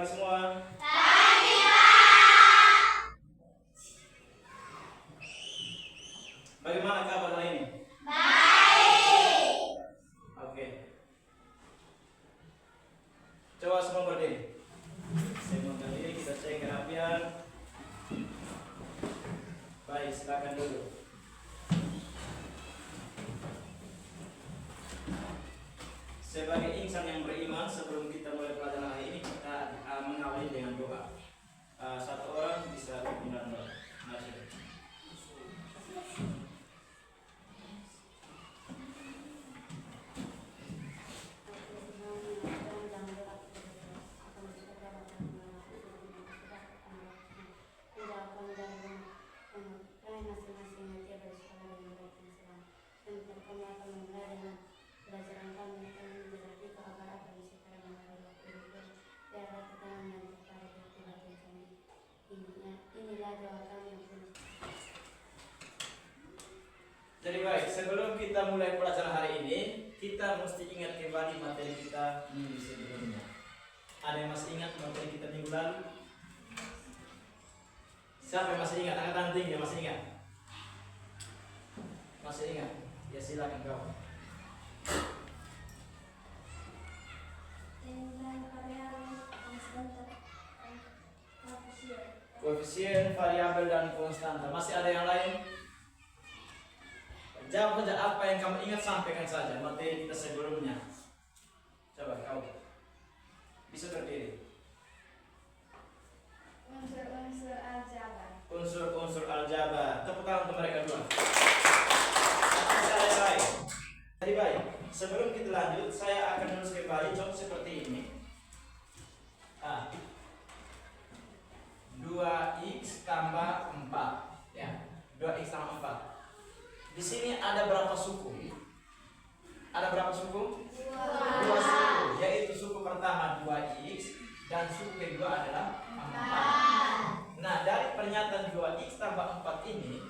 pagi semua. Pagi, Pak. Bagaimana kabar hari ini? Baik. Oke. Coba semua berdiri. Semua berdiri, kita cek kerapian. Baik, silakan duduk. Sebagai insan yang beriman, sebelum kita mulai pelajaran hari ini, kita mengawali dengan doa. Satu orang bisa pimpin doa. Mari. Jadi baik, sebelum kita mulai pelajaran hari ini, kita mesti ingat kembali materi kita minggu sebelumnya. Ada yang masih ingat materi kita minggu lalu? Siapa yang masih ingat? Angkat tangan tinggi, yang masih ingat? Masih ingat? Ya silakan kau. Koefisien, variabel, dan konstanta. Masih ada yang lain? Jawab saja apa yang kamu ingat, sampaikan saja materi kita sebelumnya. Coba kau bisa berdiri. Unsur-unsur aljabar. Unsur-unsur aljabar. Tepuk tangan untuk mereka dua. Masih ada yang lain? Jadi baik, sebelum kita lanjut, saya akan menulis kembali contoh seperti ini. 2x tambah 4. Ya, 2x tambah 4. Di sini ada berapa suku? Ada berapa suku? Dua suku, yaitu suku pertama 2x dan suku kedua adalah 4. Nah, dari pernyataan 2x tambah 4 ini,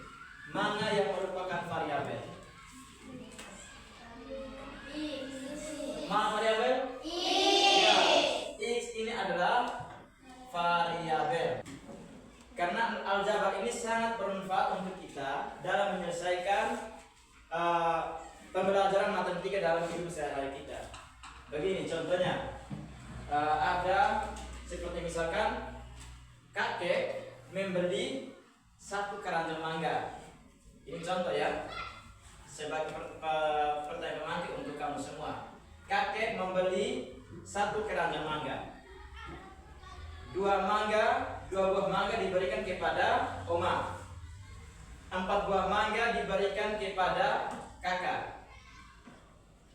mana yang merupakan variabel? Mana variabel? Ya, x ini adalah variabel. Karena aljabar ini sangat bermanfaat untuk kita dalam menyelesaikan pembelajaran matematika dalam hidup sehari-hari kita. Begini contohnya, ada seperti misalkan kakek membeli 1 keranjang mangga. Ini contoh ya, sebagai pertanyaan pemantik untuk kamu semua. Kakek membeli 1 keranjang mangga. 2 buah mangga diberikan kepada oma. 4 buah mangga diberikan kepada kakak.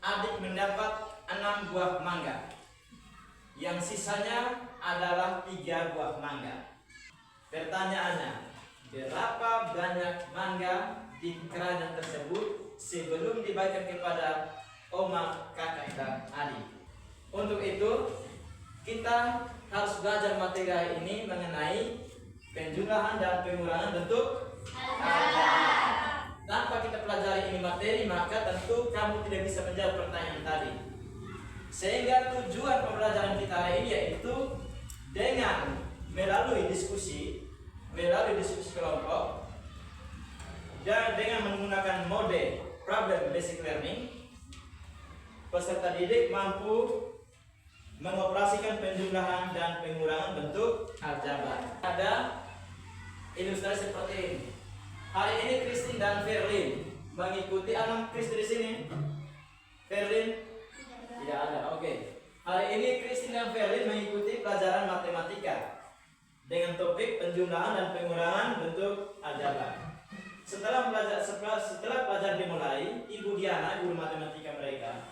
Adik mendapat 6 buah mangga. Yang sisanya adalah 3 buah mangga. Pertanyaannya, berapa banyak mangga di keranjang tersebut sebelum dibagikan kepada oma, kakak, dan adik? Untuk itu, kita harus belajar materi hari ini mengenai penjumlahan dan pengurangan bentuk aljabar. Tanpa kita pelajari ini materi, maka tentu kamu tidak bisa menjawab pertanyaan tadi. Sehingga tujuan pembelajaran kita hari ini yaitu dengan melalui diskusi kelompok dan dengan menggunakan mode problem basic learning, peserta didik mampu mengoperasikan penjumlahan dan pengurangan bentuk aljabar. Ada ilustrasi seperti ini. Hari ini Christine dan Verlin mengikuti Christine di sini. Verlin tidak ada. Oke. Hari ini Christine dan Verlin mengikuti pelajaran matematika dengan topik penjumlahan dan pengurangan bentuk aljabar. Setelah pelajaran dimulai, Ibu Diana, guru matematika mereka,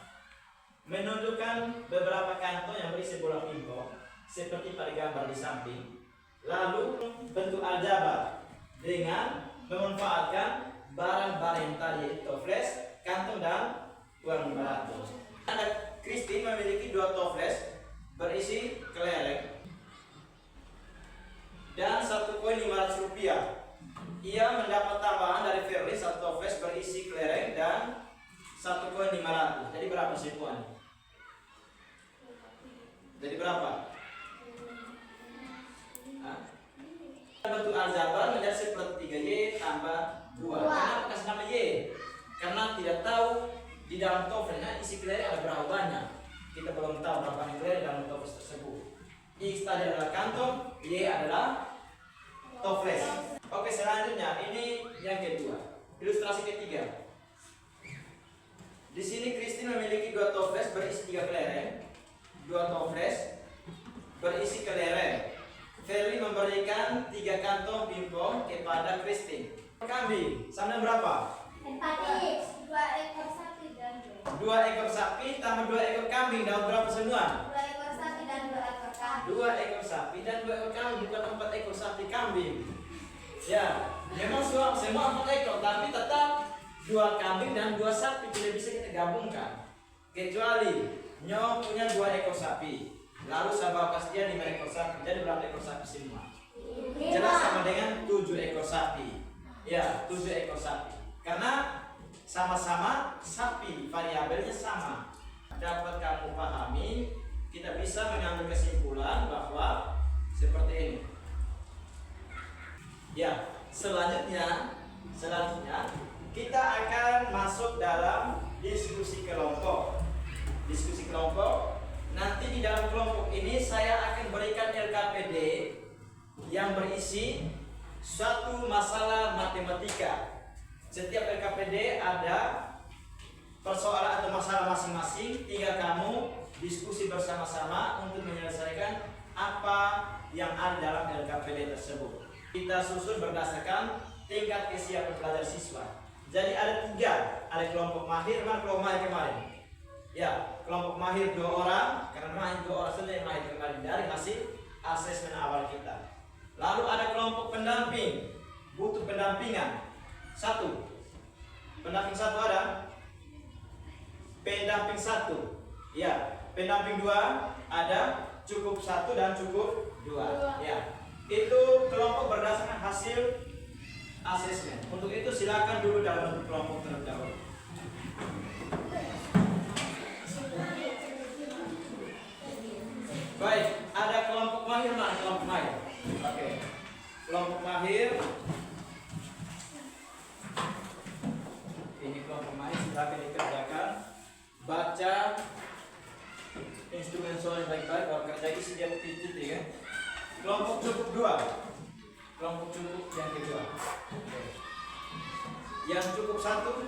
menunjukkan beberapa kantong yang berisi bola pingpong seperti pada gambar di samping. Lalu bentuk aljabar dengan memanfaatkan barang-barang yang tadi, yaitu toples, kantong, dan uang 500. Ada Christine memiliki 2 toples berisi kelereng dan 1 koin 500 rupiah. Ia mendapat tambahan dari Verly 1 toples berisi kelereng dan 1 koin 500. Jadi berapa sih puan? Jadi berapa? di dalam TOEFL-nya isi kelereng ada berapa banyak. Kita belum tahu berapa kelereng dalam TOEFL tersebut. X tadi adalah kantong, Y adalah toples. Oke, selanjutnya ini yang kedua. Ilustrasi ketiga. Di sini Christine memiliki 2 toples berisi 3 kelereng. 2 toples berisi kelereng. Feli memberikan 3 kantong pingpong kepada Christine. Kambing, sama berapa? 4 X, 2 ekor sapi dan 2 ekor sapi tambah 2 ekor kambing dapat berapa semua? 2 ekor sapi dan 2 ekor kambing. 2 ekor sapi dan 2 ekor kambing, bukan 4 ekor sapi kambing. Ya, memang semua 4 ekor, tapi tetap 2 kambing dan 2 sapi tidak bisa kita gabungkan. Kecuali Nyo punya 2 ekor sapi, lalu saya bawa kasih dia 5 ekor sapi, jadi berapa ekor sapi semua? Jelas sama dengan 7 ekor sapi. Ya, 7 ekor sapi. Karena sama-sama sapi, variabelnya sama. Dapat kamu pahami, kita bisa mengambil kesimpulan bahwa seperti ini. Ya, selanjutnya kita akan masuk dalam diskusi kelompok. Diskusi kelompok. Nanti di dalam kelompok ini saya akan berikan LKPD yang berisi suatu masalah matematika. Setiap LKPD ada persoalan atau masalah masing-masing. 3 kamu diskusi bersama-sama untuk menyelesaikan apa yang ada dalam LKPD tersebut. Kita susun berdasarkan tingkat kesiapan pelajar siswa. Jadi ada 3, ada kelompok mahir. Mana kelompok mahir kemarin? Ya, kelompok mahir 2 orang, karena mahir 2 orang saja yang mahir kemarin dari hasil asesmen awal kita. Lalu ada kelompok pendamping, butuh pendampingan 1. Pendamping 1 ada? Pendamping 1. Ya, pendamping 2 ada, cukup 1 dan cukup 2. Ya. Itu kelompok berdasarkan hasil asesmen. Untuk itu silakan dulu dalam bentuk kelompok terlebih dahulu. Baik, ada kelompok mahir, mana kelompok mahir? Oke. Kelompok mahir. Ini kelompok mahir, silakan dikerjakan. Baca instrumen soal baik-baik, kalau kerja isi dia titik ya. Kelompok cukup 2. Kelompok cukup yang kedua. Oke. Yang cukup 1.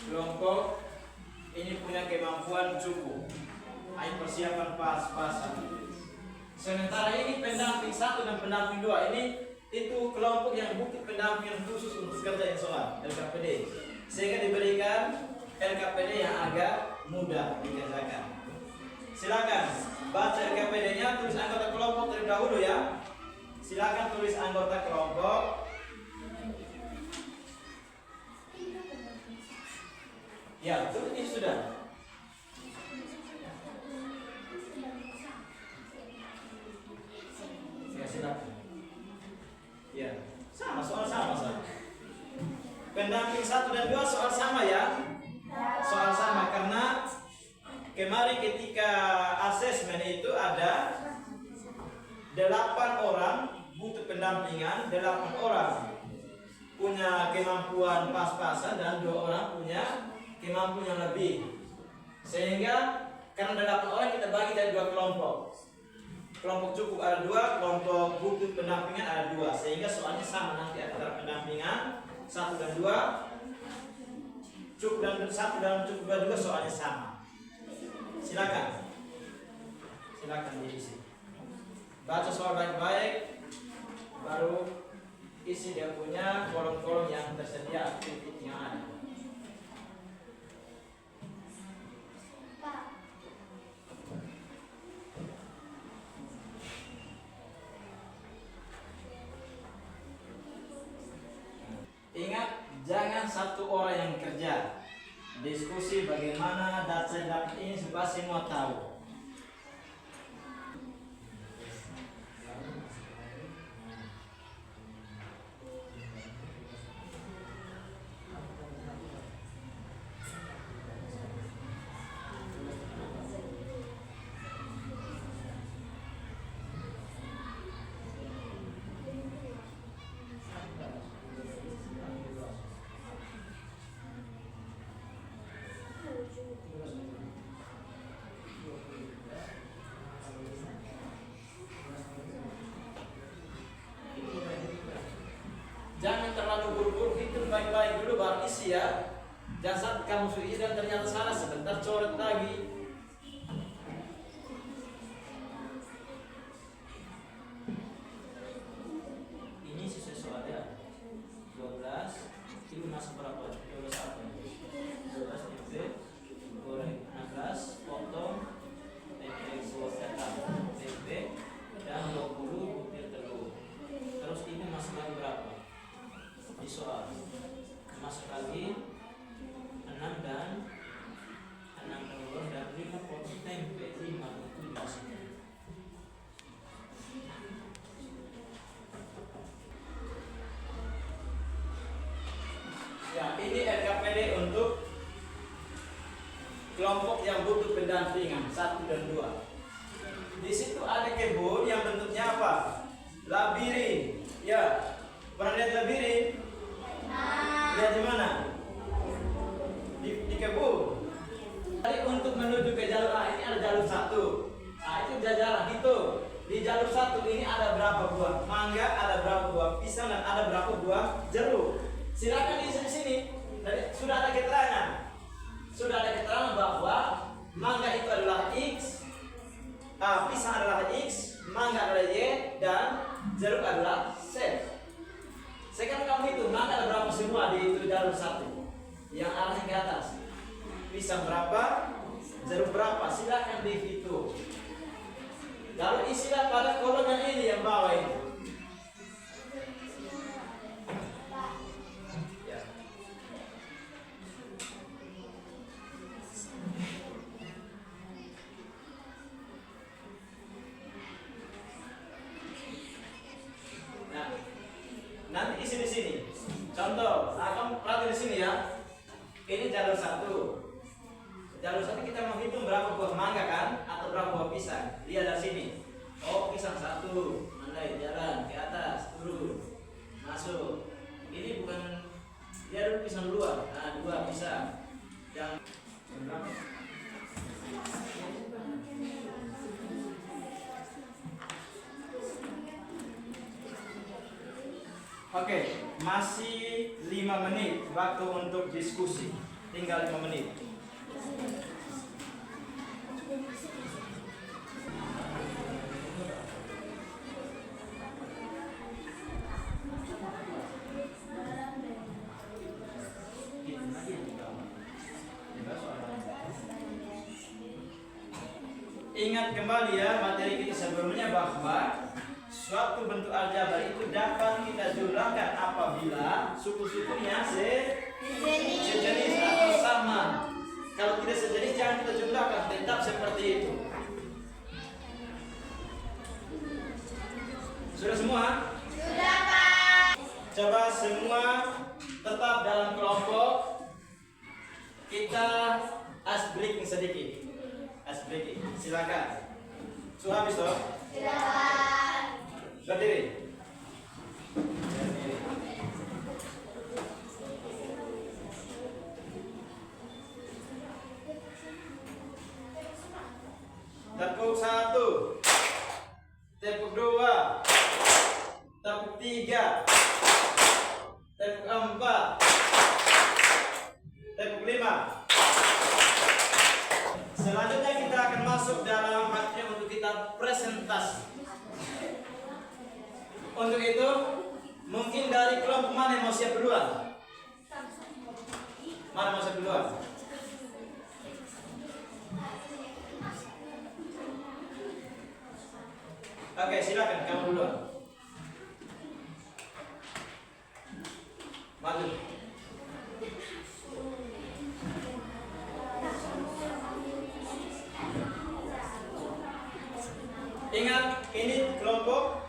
Kelompok ini punya kemampuan cukup. Ini persiapan pas-pasan. Sementara ini pendamping 1 dan pendamping 2 ini itu kelompok yang butuh pendampingan khusus untuk kerja yang soal LKPD. Sehingga diberikan LKPD yang agak mudah dikerjakan. Silakan baca LKPD-nya, tulis anggota kelompok terlebih dahulu ya. Silakan tulis anggota kelompok. Ya, betul, ini sudah. Ya, silakan. Ya, sama, soal sama. Pendamping 1 dan 2 soal sama ya. Soal sama karena kemarin ketika asesmen itu ada 8 orang butuh pendampingan, 8 orang punya kemampuan pas-pasan dan 2 orang punya kemampuan yang lebih. Sehingga karena ada 8 orang kita bagi dari 2 kelompok. Kelompok cukup ada 2, kelompok butuh pendampingan ada 2. Sehingga soalnya sama nanti antara pendampingan 1 dan 2. Cukup dan 1 dan cukup 2 juga soalnya sama. Silakan diisi. Baca soal baik-baik, baru isi dia punya kolom-kolom yang tersedia, titik yang ada. Ingat, jangan 1 orang yang kerja. Diskusi bagaimana data ini supaya semua tahu. baik-baik dulu baru isi ya. Jangan sampai kamu sudah isi dan ternyata salah, sebentar coret lagi. Ini sesuai soalnya 12 ini masuk berapa? 12 apa? 12 TP goreng 16 potong TP TP dan 20 butir telur. Terus ini masuk lagi berapa? Di soal masuk lagi 6 dan 6 telur dan 5 potong tempe 5 itu dimasukkan. Ya, ini RKPD untuk kelompok yang butuh pendampingan 1 dan 2. Di situ ada kebun yang bentuknya apa? Labirin. Ya, pernah lihat labirin? Lihat di mana? Di kebun. Jadi untuk menuju ke jalur A ini ada jalur 1. Nah, itu jajaran itu. Di jalur 1 ini ada berapa buah mangga, ada berapa buah pisang, dan ada berapa buah jeruk. Silakan di sini. Jadi, sudah ada keterangan. Sudah ada keterangan bahwa mangga itu adalah X, pisang adalah X, mangga adalah Y, dan jeruk adalah Z. Sekarang kamu hitung mangga ada berapa semua di itu jalur 1 yang arahnya ke atas. Pisang berapa, jeruk berapa, silakan dihitung. Lalu isilah pada kolom yang ini yang bawah ini. Nanti isi di sini. Contoh, kamu perhati di sini ya. Ini jalur 1. Jalur 1 kita mau hitung berapa buah mangga kan, atau berapa buah pisang. Lihat dari sini. Oh, pisang 1. Mandai jalan ke atas, turun, masuk. Ini bukan dia dulu pisang 2. Nah, 2 pisang. Yang berapa? Oke, masih 5 menit waktu untuk diskusi. Tinggal 5 menit. Ingat kembali ya materi kita sebelumnya bahwa suatu bentuk aljabar itu dapat kita jumlahkan apabila suku-sukunya sejenis atau sama. Kalau tidak sejenis jangan kita jumlahkan, tetap seperti itu. Sudah semua? Sudah, Pak. Coba semua tetap dalam kelompok. Kita ice breaking sedikit. Ice breaking, silakan. Sudah habis toh? Sudah. Berdiri. Tepuk 1, tepuk 2, tepuk 3, tepuk 4, tepuk 5. Selanjutnya kita akan masuk dalam haknya untuk kita presentasi. Untuk itu, mungkin dari kelompok mana yang mau siap duluan? Mana mau siap duluan? Oke, silakan kamu duluan. Maju. Ingat, ini kelompok.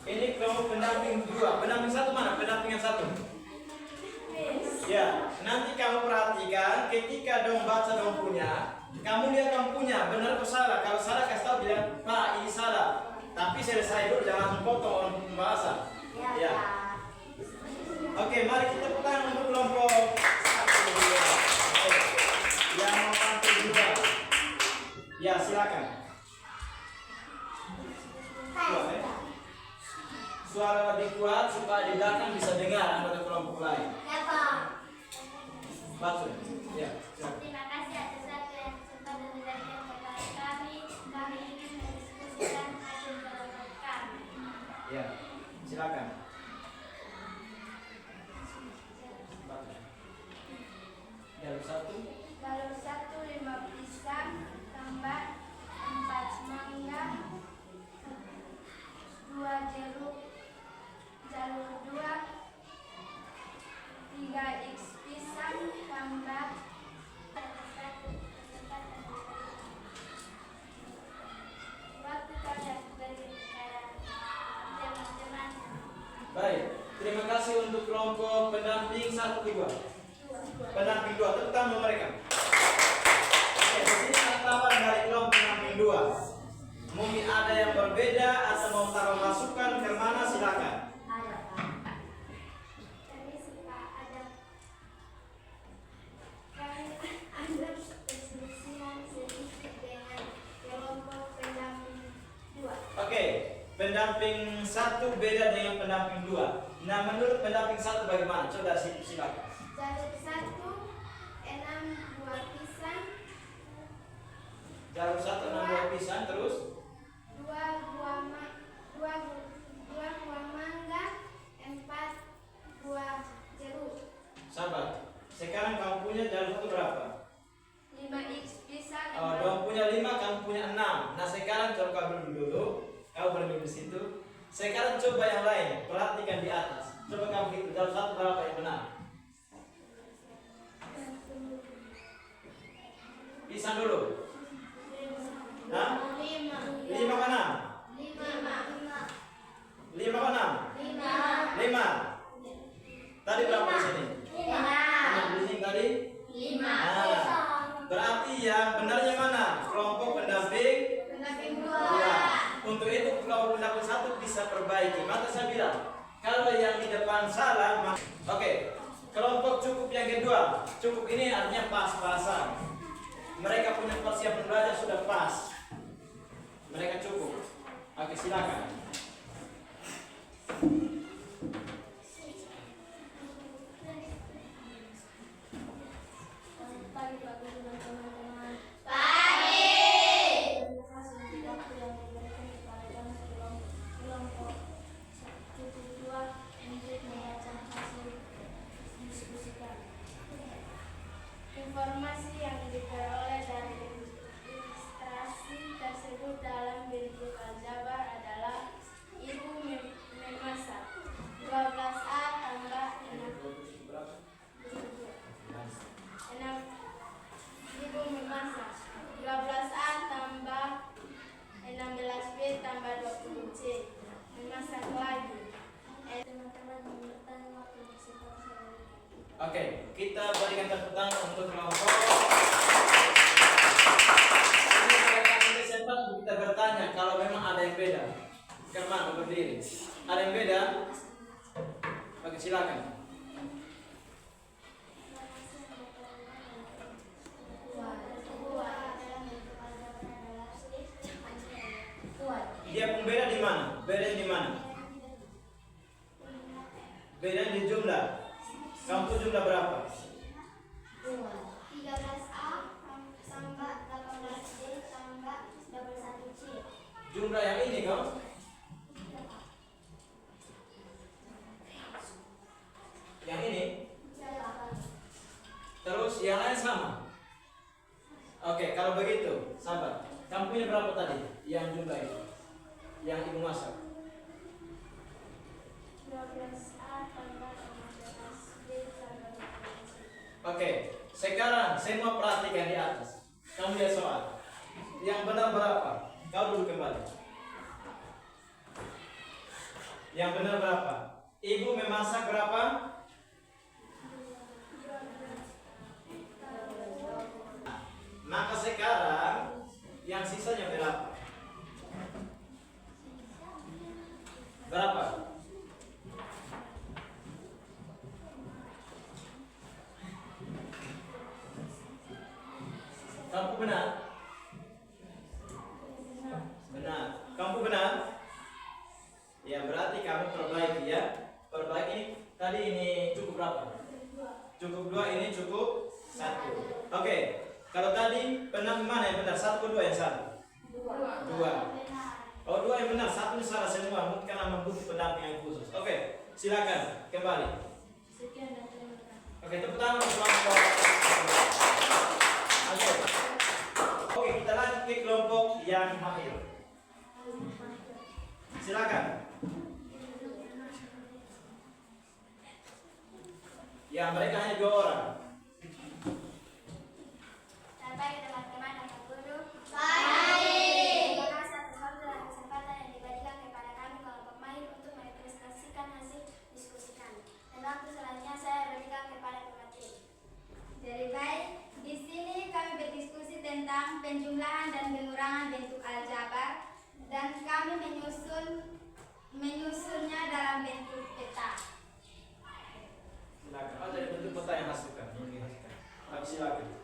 Ini kelompok pendamping 2. Pendamping 1 mana? Pendampingan 1. Ya, nanti kamu perhatikan ketika dong baca dong punya, kamu lihat dong punya benar atau salah. Kalau salah kasih tahu bilang, "Pak, ini salah." Tapi selesai dulu, jangan langsung potong orang pembahasan. Ya. Oke, mari kita buka untuk kelompok 1 2. Yang mau tampil 2. Ya, silakan. suara lebih kuat supaya di belakang bisa dengar anggota kelompok lain. Ya, Pak. Batu. Ya. Silakan. Terima kasih atas waktu yang sempat dan diberikan kepada kami. Kami ingin mendiskusikan hasil kelompok kami. Ya. Silakan. Batu. Jalur 1. Jalur 1 5 pisang, tambah 4 mangga, 2 jeruk. Jalur 2 3 X pisang, tambah waktu kalian beri kepada teman-teman. Baik. Terima kasih untuk kelompok pendamping 1 2. Pendamping 2, tepuk tangan mereka. Oke, di sini tanggapan dari kelompok pendamping 2. Mungkin ada yang berbeda atau mau taruh masukan ke mana, silakan. Kami suka ada perselisihan sedikit dengan kelompok pendamping 2. Oke, pendamping 1 beda dengan pendamping 2. Nah, menurut pendamping 1 bagaimana? Coba silakan. Jalur 1 6 buah pisang, Jalur 1 6 buah pisang, terus 2 buah mangga, 4 buah jeruk. sabar. Sekarang kamu punya jalur 1 berapa? 5 X pisang. Oh, dong punya 5, kamu punya 6. Nah, sekarang coba kamu dulu. Kamu berdiri di situ. Sekarang coba yang lain. Perhatikan di atas. Coba kamu hitung jalur 1 berapa yang benar? Pisang dulu. Hah? 5 ke 6? 5 ke 6? 5. Tadi berapa di sini? 6 di sini tadi? 5. Nah, berarti yang benarnya mana? Kelompok pendamping Pendamping 2. 2. Untuk itu kelompok pendamping 1 bisa perbaiki. Maka saya bilang, kalau yang di depan salah, oke. Kelompok cukup yang kedua. Cukup ini artinya pas-pasan. Mereka punya persiapan belajar sudah pas. Mereka cukup. Oke, silakan. Pagi teman-teman. Terima kasih untuk waktu yang diberikan kepada kami kelompok 1 2 untuk membaca hasil diskusikan. Informasi yang diperoleh dari ilustrasi tersebut dalam bentuk aljabar adalah ibu memasak 12A tambah 6 ibu memasak 12A tambah 16B tambah 20C memasak lagi. Teman-teman bertanya waktu bersifat saya. Oke, kita berikan tepuk tangan untuk kelompok. Ini mereka kesempatan untuk kita bertanya kalau memang ada yang beda. Kemana berdiri? Ada yang beda? Oke, silakan. Dia pembeda di mana? Bedanya di mana? Bedanya di jumlah. Kamu tuh jumlah berapa? 13A tambah 18B tambah 21C. Jumlah yang ini kamu? Yang ini? Terus yang lain sama? Oke, kalau begitu, sabar. Kamu punya berapa tadi? Yang jumlah itu? Yang ibu masak? 12A tambah 16B tambah 21C. Oke, sekarang semua perhatikan di atas. Kamu lihat soal. Yang benar berapa? Kau duduk kembali. Yang benar berapa? Ibu memasak berapa? Maka sekarang yang sisanya berapa? Berapa? Kamu benar? Benar. Kamu benar? Ya berarti kamu satu salah semua, mungkin karena membutuhkan pendampingan khusus. Oke, silakan kembali. Sekian dan terima kasih. Oke, tepuk tangan untuk kelompok. Oke, kita lanjut ke kelompok yang mahir. Silakan. Ya, mereka hanya 2 orang. Selamat pagi teman-teman dan Pak Guru. Baik. Terima kasih atas waktu dan kesempatan yang diberikan kepada kami kelompok mahir untuk merepresentasikan hasil diskusi kami. Dan waktu selanjutnya saya berikan kepada pemateri. Jadi baik, di sini kami berdiskusi tentang penjumlahan dan pengurangan bentuk aljabar dan kami menyusunnya dalam bentuk peta. Silakan. Oh, jadi bentuk peta yang hasilkan. Tapi silakan.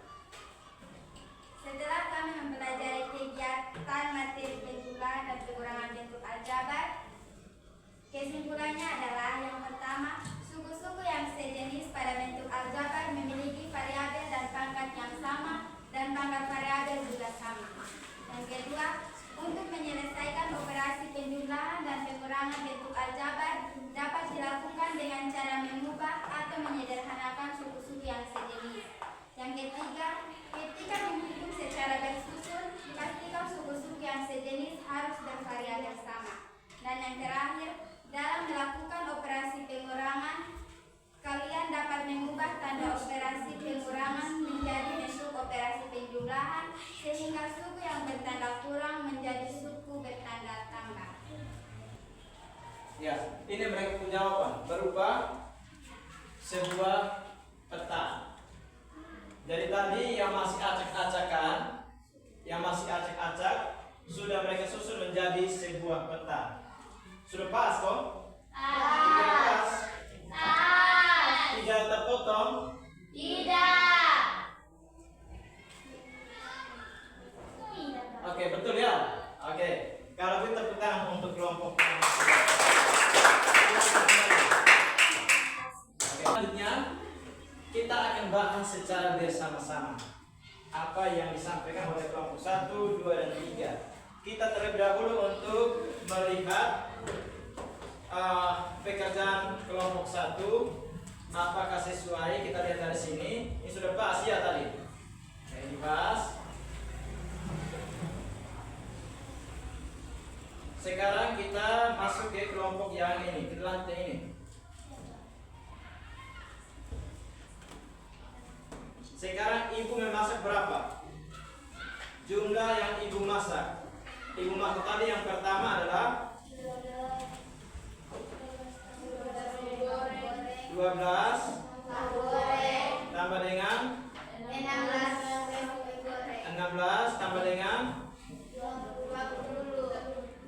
Setelah kami mempelajari kegiatan materi penjumlahan dan pengurangan bentuk aljabar, kesimpulannya adalah yang pertama, suku-suku yang sejenis pada bentuk aljabar memiliki variabel dan pangkat yang sama dan pangkat variabel juga sama. Yang kedua, untuk menyelesaikan operasi penjumlahan dan pengurangan bentuk aljabar dapat dilakukan dengan cara mengubah atau menyederhanakan suku-suku yang sejenis. Yang ketiga, ketika menghitung secara bersusun, dipastikan suku-suku yang sejenis harus bervariabel sama. Dan yang terakhir, dalam melakukan operasi pengurangan, kalian dapat mengubah tanda operasi pengurangan menjadi bentuk operasi penjumlahan sehingga suku yang bertanda kurang menjadi suku bertanda tambah. Ya, ini mereka punya jawaban berupa sebuah peta. Dari tadi yang masih acak-acakan, sudah mereka susun menjadi sebuah peta. Sudah pas kok? Tidak pas? Tidak terpotong? Tidak. Oke, betul ya? Oke, kalau kita tepuk tangan untuk kelompok. Oke, selanjutnya kita akan bahas secara bersama-sama apa yang disampaikan oleh kelompok 1, 2, dan 3. Kita terlebih dahulu untuk melihat pekerjaan kelompok 1 apakah sesuai. Kita lihat dari sini. Ini sudah pas ya tadi. Ini pas. Sekarang kita masuk ke kelompok yang ini, ke lantai ini. Sekarang ibu memasak berapa? Jumlah yang ibu masak. Ibu masak tadi yang pertama adalah 12 tambah dengan 16 tambah dengan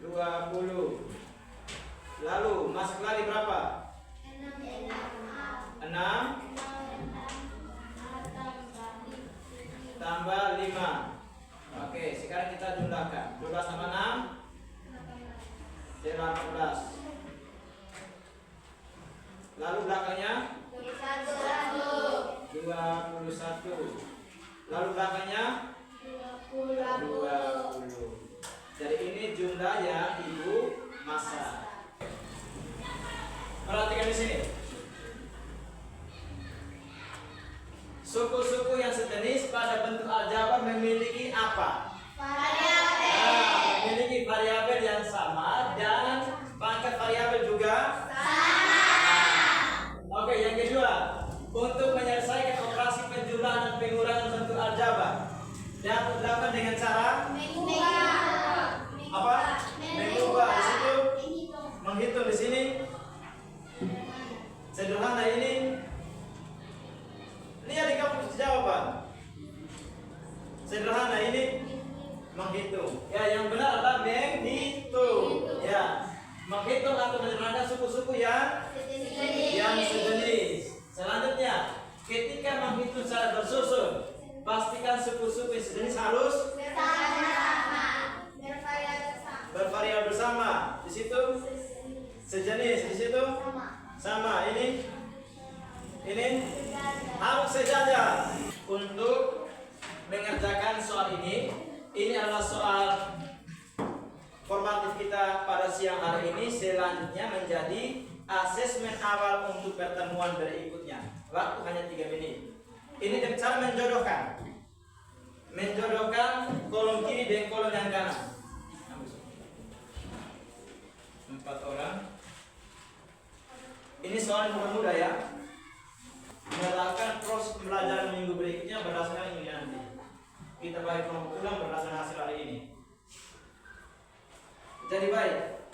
20. Lalu masak lagi berapa? 6 tambah 5. Oke, sekarang kita jumlahkan. 12 tambah 6 18. Lalu belakangnya 21. Lalu belakangnya 20. Jadi ini jumlah yang ibu masak. Perhatikan di sini. Suku-suku yang sejenis pada bentuk aljabar memiliki apa? Variabel. Memiliki variabel yang sama dan pangkat variabel juga sama. Oke, yang kedua, untuk menyelesaikan operasi penjumlahan dan pengurangan bentuk aljabar dapat dilakukan dengan cara apa? Mengubah. Di situ menghitung di sini. Sederhana ini. Lihat di kampus jawaban. Sederhana ini menghitung. Ya, yang benar adalah menghitung. Ya, menghitung atau menyederhanakan suku-suku yang sejenis. Selanjutnya, ketika menghitung secara bersusun, pastikan suku-suku yang sejenis harus bervariabel bersama. Di situ sejenis, di situ sama. Ini harus sejajar. Untuk mengerjakan soal ini adalah soal formatif kita pada siang hari ini selanjutnya menjadi asesmen awal untuk pertemuan berikutnya. Waktu hanya 3 menit. Ini dengan cara menjodohkan kolom kiri dengan kolom yang kanan. 4 orang. Ini soal bukan mudah ya. Melakukan proses pembelajaran minggu berikutnya berdasarkan ini nanti. Kita bagi kelompok ulang berdasarkan hasil hari ini. Jadi baik,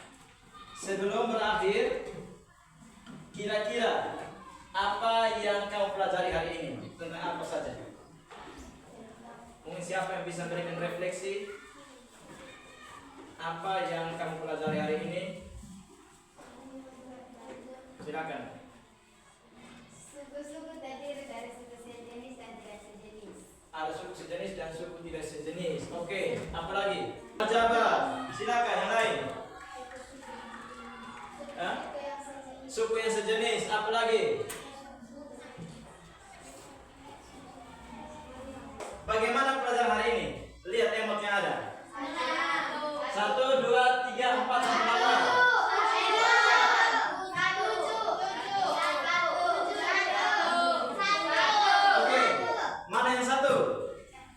sebelum berakhir, kira-kira apa yang kamu pelajari hari ini? Tentang apa saja? Mungkin siapa yang bisa memberikan refleksi? Apa yang kamu pelajari hari ini? Silakan. Suku-suku terdiri dari suku sejenis dan tidak sejenis. Ada suku sejenis dan suku tidak sejenis. Oke, apa lagi? Jabar, silakan yang lain. Hah? Suku yang sejenis, apa lagi? Bagaimana pelajaran hari ini? Lihat emot yang ada. 1, 2, 3, 4, 5. Oke, mana yang satu?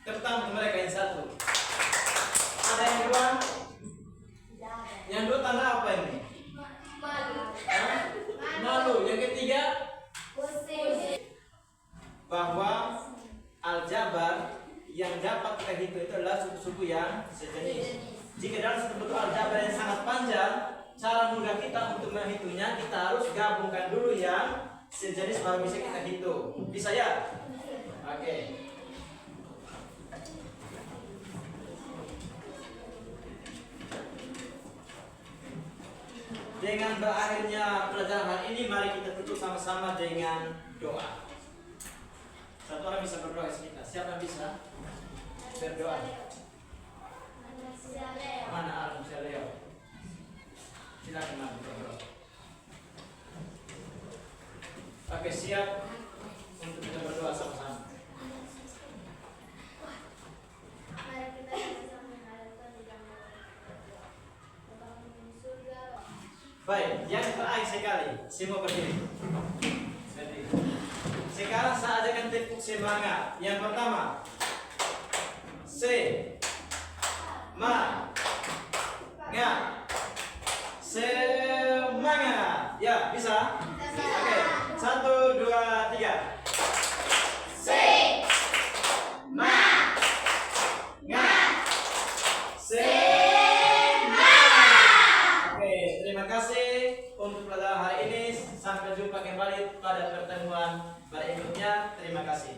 Tepuk tangan untuk mereka yang satu. Ada yang dua? Yang dua tanda apa ini? Hah? Malu. Yang ketiga? Bahwa aljabar yang dapat kita hitung itu adalah suku-suku yang sejenis. Jika dalam satu bentuk aljabar yang sangat panjang, cara mudah kita untuk menghitungnya kita harus gabungkan dulu yang sejenis baru bisa kita hitung. Bisa ya? Oke. Dengan berakhirnya pelajaran hari ini, mari kita tutup sama-sama dengan doa. Satu orang bisa berdoa di sini. Siapa yang bisa berdoa? Mana Arun Leo? Silakan maju berdoa. Oke, siap untuk kita berdoa sama-sama. Mari kita bersama menghadap Tuhan di dalam doa. Bapa kami di surga. Baik, yang terakhir sekali, semua berdiri. Berdiri. Sekarang saya ajakan tepuk semangat. Yang pertama, semangat. Ya, bisa? Oke, 1, 2, 3. Oke, terima kasih untuk pelajaran hari ini. Sampai jumpa kembali pada pertemuan berikutnya. Terima kasih.